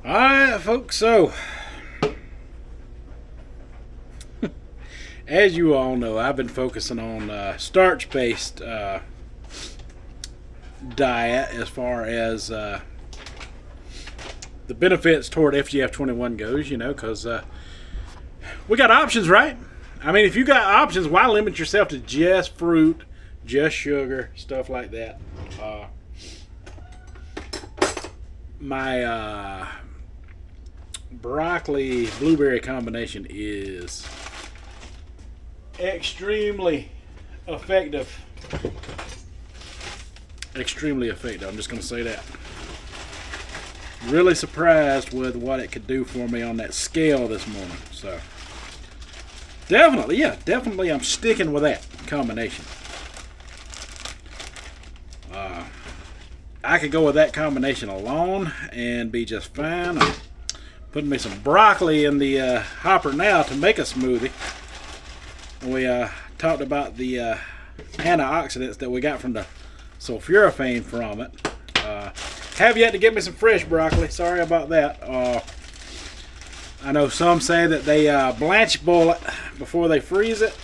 Alright, folks, so as you all know, I've been focusing on starch-based diet as far as the benefits toward FGF21 goes, because we got options, right? I mean, if you got options, why limit yourself to just fruit, just sugar, stuff like that? My broccoli blueberry combination is extremely effective. Extremely effective. I'm just going to say that. Really surprised with what it could do for me on that scale this morning. So definitely I'm sticking with that combination. I could go with that combination alone and be just fine. I'm putting me some broccoli in the hopper now to make a smoothie. We talked about the antioxidants that we got from the sulforaphane from it. Have yet to get me some fresh broccoli. Sorry about that. I know some say that they blanch boil it before they freeze it.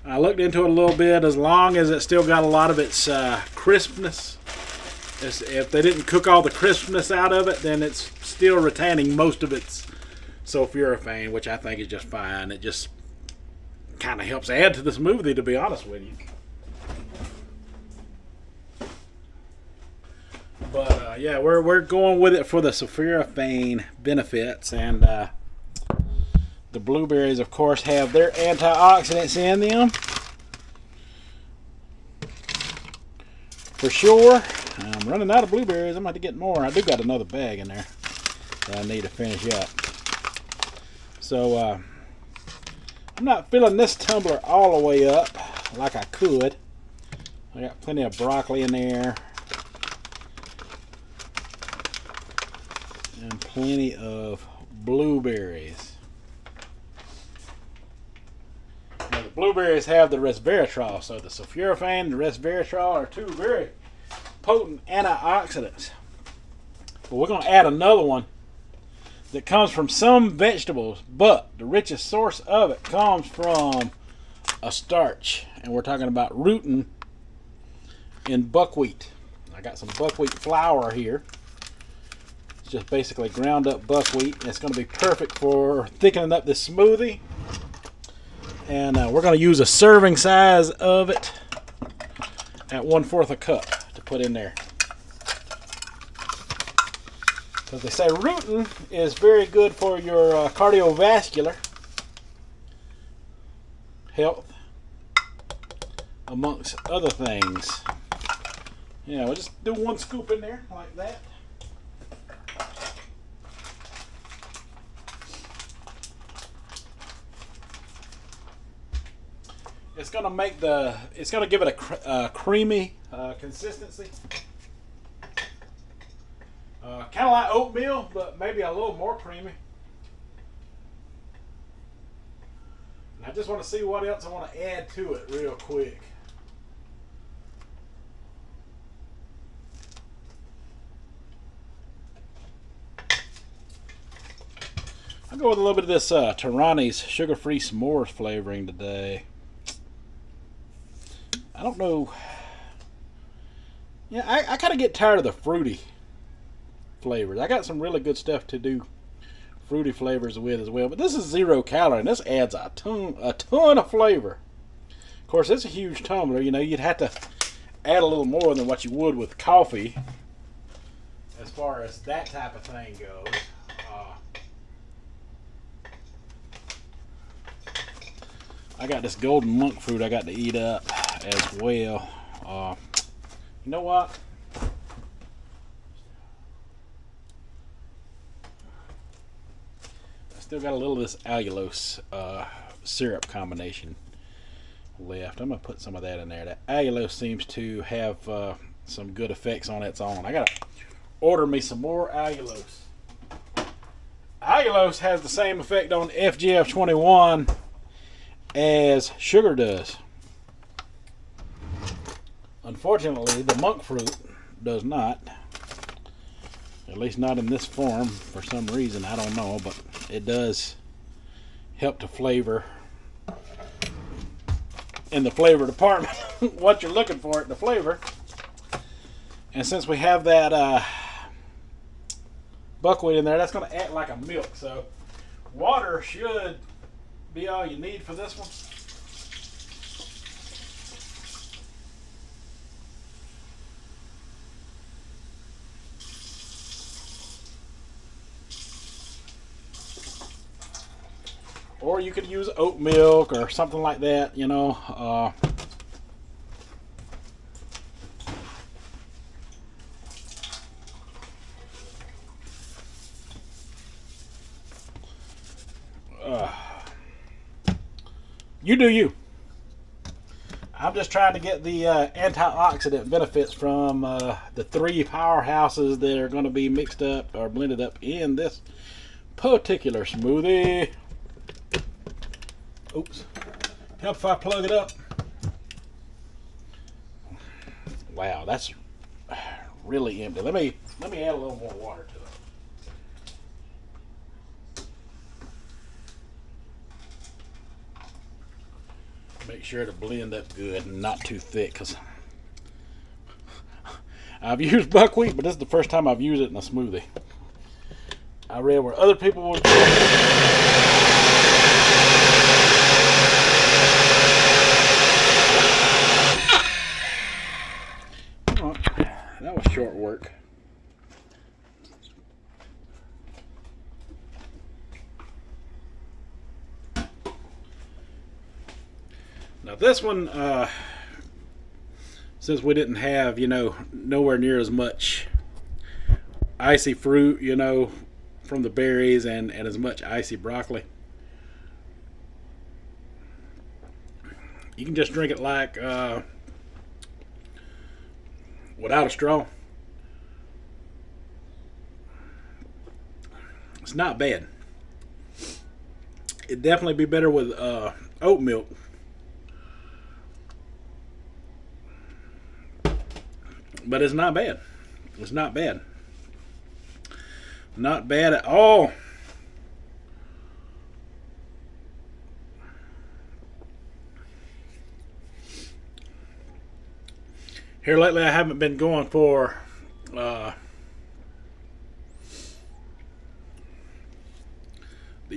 I looked into it a little bit. As long as it still got a lot of its crispness, if they didn't cook all the crispness out of it, then it's still retaining most of its sulforaphane, which I think is just fine. It just kind of helps add to the smoothie, to be honest with you. But yeah, we're going with it for the sulforaphane benefits, and the blueberries, of course, have their antioxidants in them for sure. I'm running out of blueberries. I'm going to get more. I do got another bag in there that I need to finish up. So I'm not filling this tumbler all the way up like I could. I got plenty of broccoli in there and plenty of blueberries. Now, the blueberries have the resveratrol, so the sulforaphane and the resveratrol are two very potent antioxidants. But we're going to add another one that comes from some vegetables, but the richest source of it comes from a starch, and we're talking about rutin in buckwheat. I got some buckwheat flour here. It's just basically ground up buckwheat, and it's going to be perfect for thickening up this smoothie. And we're going to use a serving size of it at 1/4 a cup to put in there. Because they say rutin is very good for your cardiovascular health, amongst other things. Yeah, we'll just do 1 scoop in there like that. It's gonna give it a creamy consistency. Kind of like oatmeal, but maybe a little more creamy. And I just want to see what else I want to add to it real quick. I'll go with a little bit of this Tarani's sugar-free s'mores flavoring today. I don't know. Yeah, I kind of get tired of the fruity flavors. I got some really good stuff to do fruity flavors with as well, but this is 0 calorie, and this adds a ton of flavor. Of course, it's a huge tumbler. You'd have to add a little more than what you would with coffee as far as that type of thing goes. I got this golden monk fruit I got to eat up as well. You know what? Still got a little of this allulose syrup combination left. I'm going to put some of that in there. That allulose seems to have some good effects on its own. I got to order me some more allulose. Allulose has the same effect on FGF21 as sugar does. Unfortunately, the monk fruit does not. At least not in this form for some reason. I don't know, but it does help to flavor in the flavor department what you're looking for in the flavor. And since we have that buckwheat in there, that's going to act like a milk. So water should be all you need for this one. Or you could use oat milk or something like that, you know. You do you. I'm just trying to get the antioxidant benefits from the three powerhouses that are going to be mixed up or blended up in this particular smoothie. Oops. Help if I plug it up. Wow, that's really empty. Let me add a little more water to it. Make sure to blend up good and not too thick, because I've used buckwheat, but this is the first time I've used it in a smoothie. I read where other people would. That was short work. Now this one, since we didn't have, nowhere near as much icy fruit, from the berries and as much icy broccoli, you can just drink it like without a straw. It's not bad. It'd definitely be better with oat milk. But it's not bad. It's not bad. Not bad at all. Here lately I haven't been going for the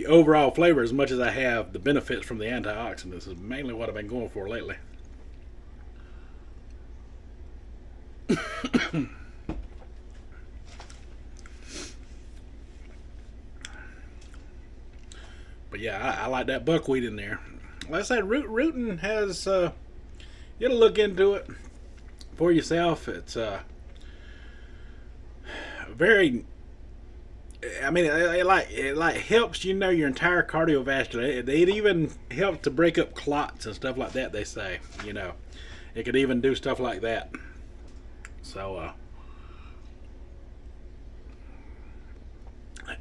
overall flavor as much as I have the benefits from the antioxidants. This is mainly what I've been going for lately. But yeah, I like that buckwheat in there. Like I said, rootin' has, you gotta look into it for yourself. It's very, I mean, it helps your entire cardiovascular. It even helps to break up clots and stuff like that. They say, it could even do stuff like that. So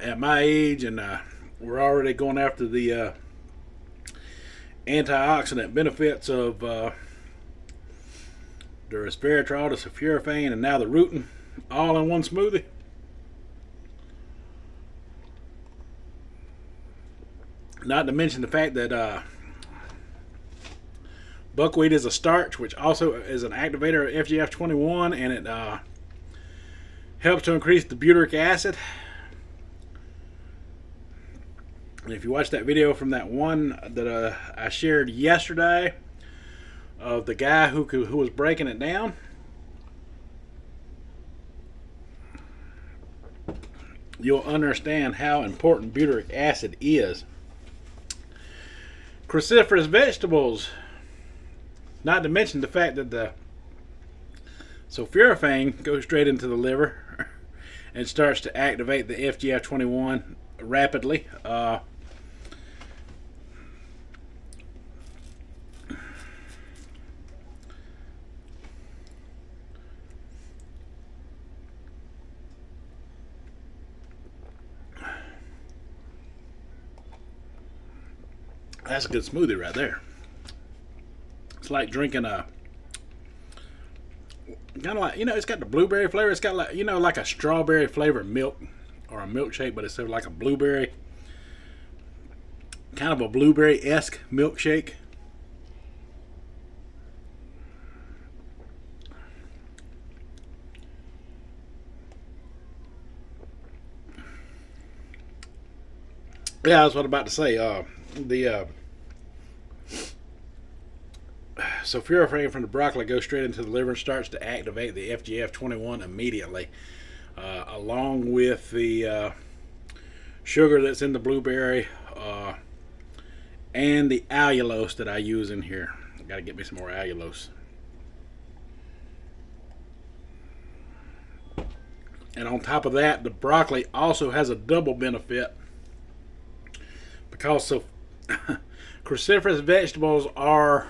at my age, and we're already going after the antioxidant benefits of the resveratrol, the sulforaphane, and now the rootin', all in one smoothie. Not to mention the fact that buckwheat is a starch, which also is an activator of FGF21, and it helps to increase the butyric acid. And if you watch that video from that one that I shared yesterday of the guy who was breaking it down, you'll understand how important butyric acid is. Cruciferous vegetables, not to mention the fact that the sulforaphane goes straight into the liver and starts to activate the FGF21 rapidly. That's a good smoothie right there. It's like drinking kind of like, it's got the blueberry flavor. It's got like, like a strawberry flavored milk or a milkshake, but it's sort of like a blueberry, kind of a blueberry-esque milkshake. Yeah, that's what I'm about to say. The sulforaphane from the broccoli goes straight into the liver and starts to activate the FGF21 immediately, along with the sugar that's in the blueberry and the allulose that I use in here. Got to get me some more allulose. And on top of that, the broccoli also has a double benefit because cruciferous vegetables are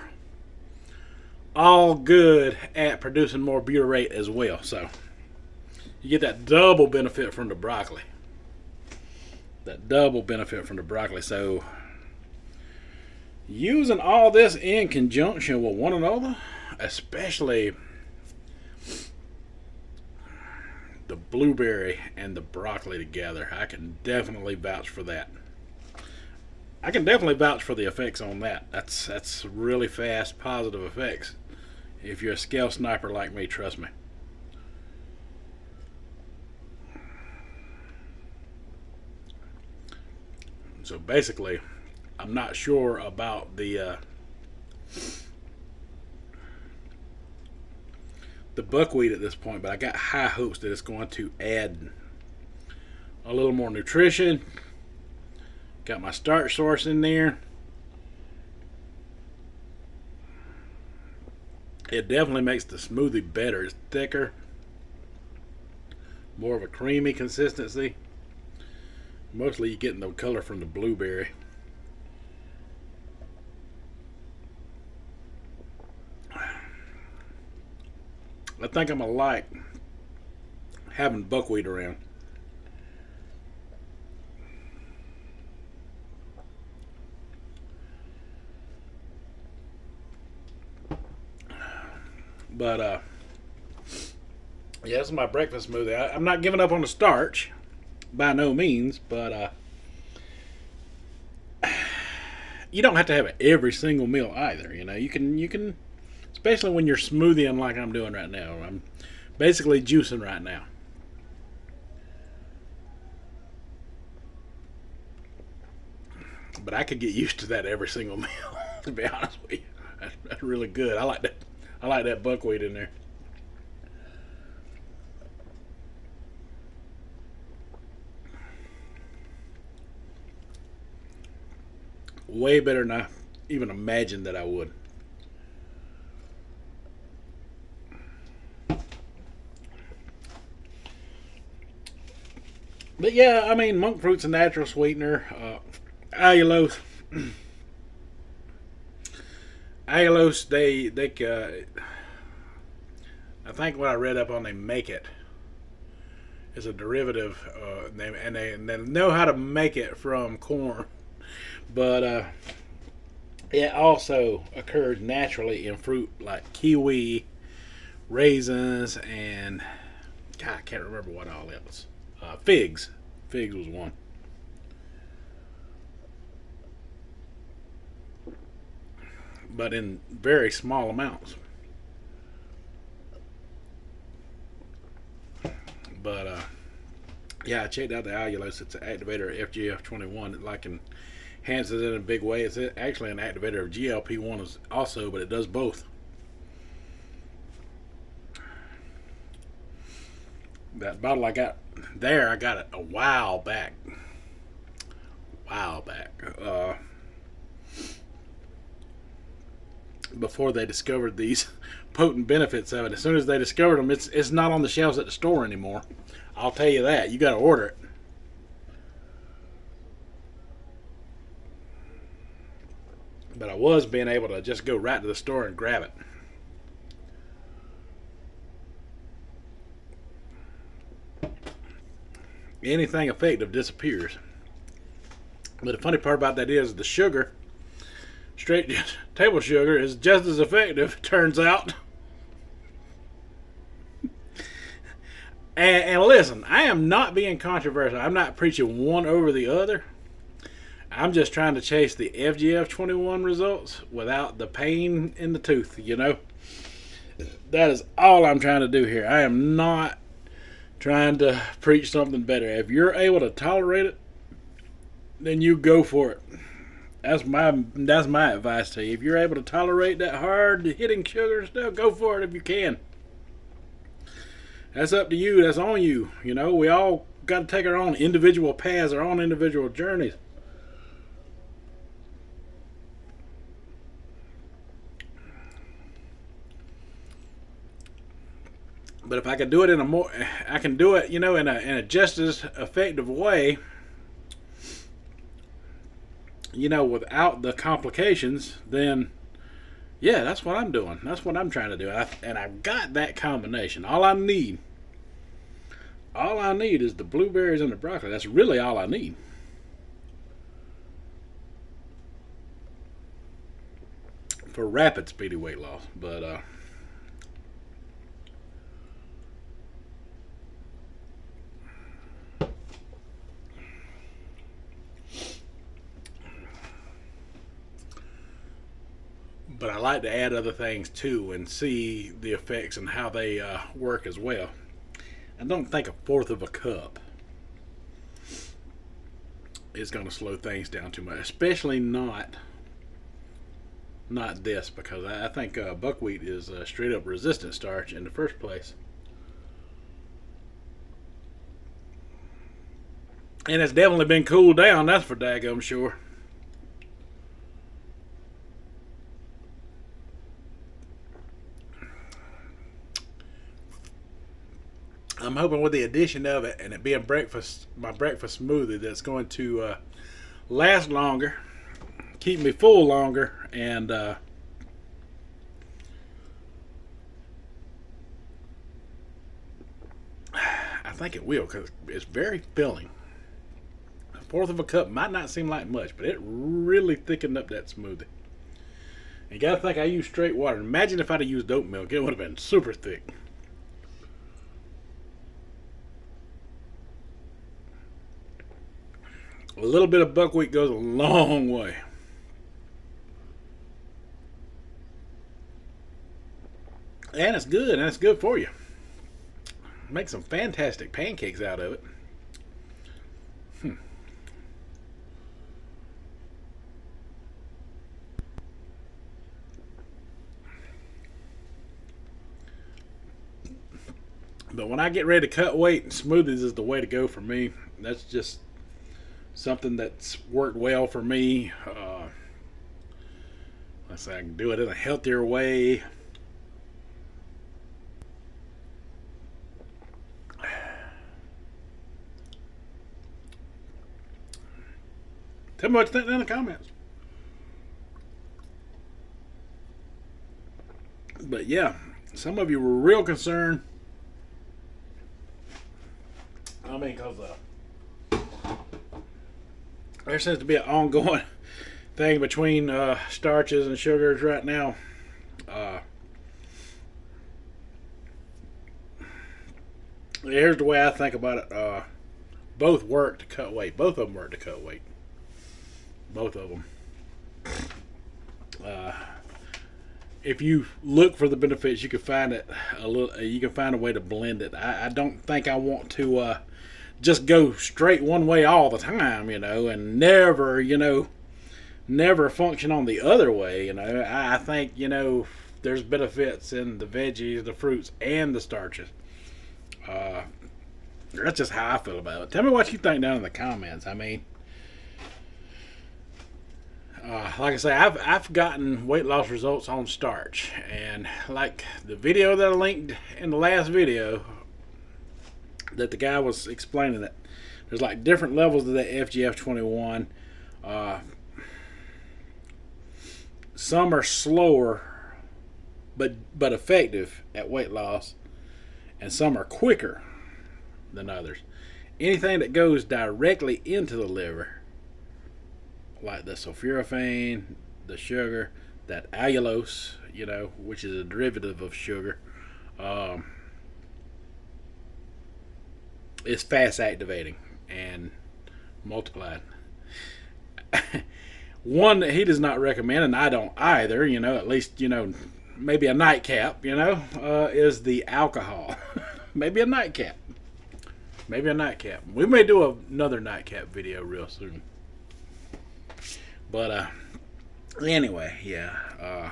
all good at producing more butyrate as well. So you get that double benefit from the broccoli. So using all this in conjunction with one another, especially the blueberry and the broccoli together, I can definitely vouch for that. I can definitely vouch for the effects on that. That's really fast, positive effects. If you're a scale sniper like me, trust me. So basically, I'm not sure about the buckwheat at this point, but I got high hopes that it's going to add a little more nutrition. Got my starch source in there. It definitely makes the smoothie better. It's thicker, more of a creamy consistency. Mostly you're getting the color from the blueberry. I think I'm gonna like having buckwheat around. But yeah, this is my breakfast smoothie. I'm not giving up on the starch by no means, but you don't have to have it every single meal either. You can, especially when you're smoothieing like I'm doing right now. I'm basically juicing right now. But I could get used to that every single meal. To be honest with you, that's really good. I like that. I like that buckwheat in there. Way better than I even imagined that I would. But yeah, I mean, monk fruit's a natural sweetener. Allulose, allulose. I think what I read up on, they make it is a derivative, and they know how to make it from corn, but it also occurs naturally in fruit like kiwi, raisins, and God, I can't remember what all else. Figs. Figs was one. But in very small amounts. But yeah, I checked out the allulose. It's an activator of FGF21. It like enhances it in a big way. It's actually an activator of GLP-1 also, but it does both. That bottle I got there, I got it a while back. Before they discovered these potent benefits of it. As soon as they discovered them, it's not on the shelves at the store anymore. I'll tell you that. You got to order it. But I was being able to just go right to the store and grab it. Anything effective disappears. But the funny part about that is the sugar, straight table sugar, is just as effective, turns out. And listen, I am not being controversial. I'm not preaching one over the other. I'm just trying to chase the FGF21 results without the pain in the tooth, you know? That is all I'm trying to do here. I am not trying to preach something better. If you're able to tolerate it, then you go for it. That's my advice to you. If you're able to tolerate that hard hitting sugar and stuff, go for it if you can. That's up to you. That's on you. You know, we all got to take our own individual paths, our own individual journeys. But if I can do it I can do it, you know, in a just as effective way, you know, without the complications, then yeah, that's what I'm doing. That's what I'm trying to do. And I've got that combination. All I need is the blueberries and the broccoli. That's really all I need. For rapid, speedy weight loss. But I like to add other things too and see the effects and how they work as well. I don't think a fourth of a cup is going to slow things down too much, especially not this, because I think buckwheat is straight up resistant starch in the first place. And it's definitely been cooled down, that's for daggum sure. I'm hoping with the addition of it and it being my breakfast smoothie, that's going to last longer, keep me full longer, and I think it will because it's very filling. A fourth of a cup might not seem like much, but it really thickened up that smoothie. And you gotta think I used straight water. Imagine if I'd have used oat milk, it would have been super thick. A little bit of buckwheat goes a long way. And it's good, and it's good for you. Make some fantastic pancakes out of it. But when I get ready to cut weight, smoothies is the way to go for me. That's just something that's worked well for me. Let's say I can do it in a healthier way. Tell me what you think in the comments. But yeah, some of you were real concerned. I mean, because there seems to be an ongoing thing between starches and sugars right now. Here's the way I think about it. Both work to cut weight. Both of them work to cut weight. Both of them. If you look for the benefits, you can find it a little. You can find a way to blend it. I don't think I want to just go straight one way all the time, you know, and never, you know, never function on the other way. You know, I think, you know, there's benefits in the veggies, the fruits, and the starches. That's just how I feel about it. Tell me what you think down in the comments. I mean, like I say, I've gotten weight loss results on starch, and like the video that I linked in the last video, that the guy was explaining that there's like different levels of that FGF21. Some are slower, but effective at weight loss, and some are quicker than others. Anything that goes directly into the liver, like the sulforaphane, the sugar, that allulose, you know, which is a derivative of sugar, is fast activating and multiplied. One that he does not recommend, and I don't either, at least, maybe a nightcap, is the alcohol. Maybe a nightcap. Maybe a nightcap. We may do another nightcap video real soon. But anyway, yeah.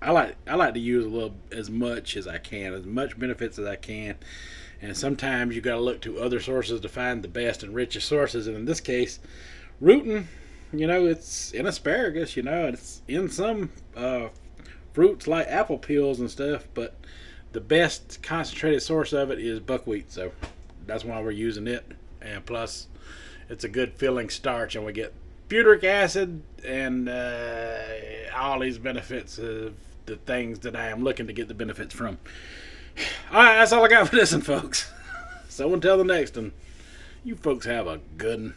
I like to use a little as much as I can, as much benefits as I can. And sometimes you got to look to other sources to find the best and richest sources. And in this case, rutin, it's in asparagus, and it's in some fruits like apple peels and stuff. But the best concentrated source of it is buckwheat. So that's why we're using it. And plus, it's a good filling starch, and we get butyric acid and all these benefits of the things that I am looking to get the benefits from. Alright, that's all I got for this one, folks. So until the next one, you folks have a good one.